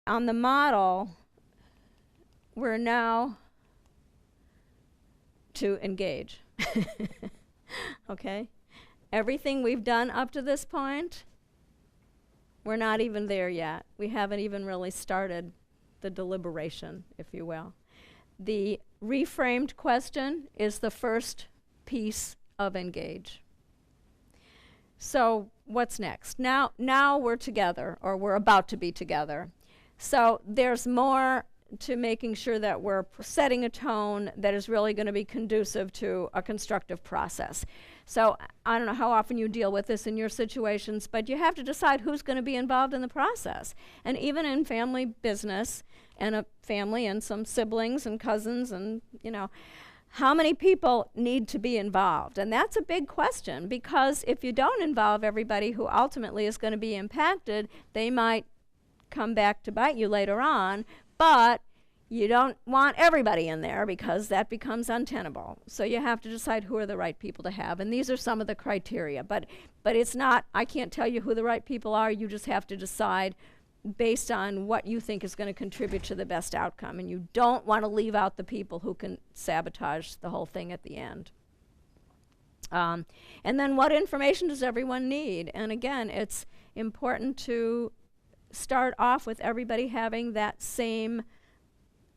on the model, we're now to engage. Okay? Everything we've done up to this point, we're not even there yet. We haven't even really started the deliberation, if you will. The reframed question is the first piece of engage. So what's next? Now we're together, or we're about to be together. So there's more to making sure that we're setting a tone that is really going to be conducive to a constructive process. So I don't know how often you deal with this in your situations, but you have to decide who's going to be involved in the process. And even in family business, and a family and some siblings and cousins and, you know, how many people need to be involved? And that's a big question, because if you don't involve everybody who ultimately is going to be impacted, they might come back to bite you later on. But you don't want everybody in there, because that becomes untenable. So you have to decide who are the right people to have. And these are some of the criteria. But it's not, I can't tell you who the right people are. You just have to decide based on what you think is going to contribute to the best outcome. And you don't want to leave out the people who can sabotage the whole thing at the end. And then what information does everyone need? And again, it's important to start off with everybody having that same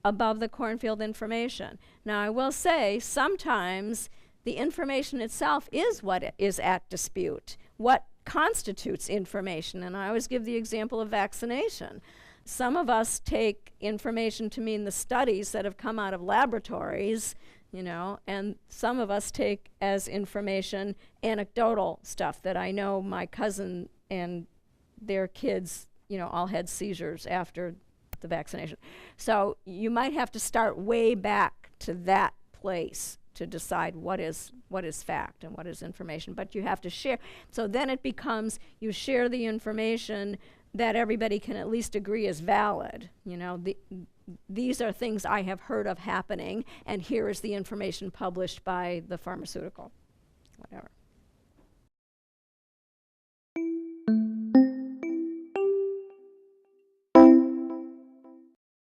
above the cornfield information. Now, I will say sometimes the information itself is what is at dispute, what constitutes information. And I always give the example of vaccination. Some of us take information to mean the studies that have come out of laboratories, you know, and some of us take as information anecdotal stuff that I know my cousin and their kids, you know, all had seizures after the vaccination. So you might have to start way back to that place to decide what is fact and what is information. But you have to share. So then it becomes you share the information that everybody can at least agree is valid. You know, these are things I have heard of happening, and here is the information published by the pharmaceutical, whatever.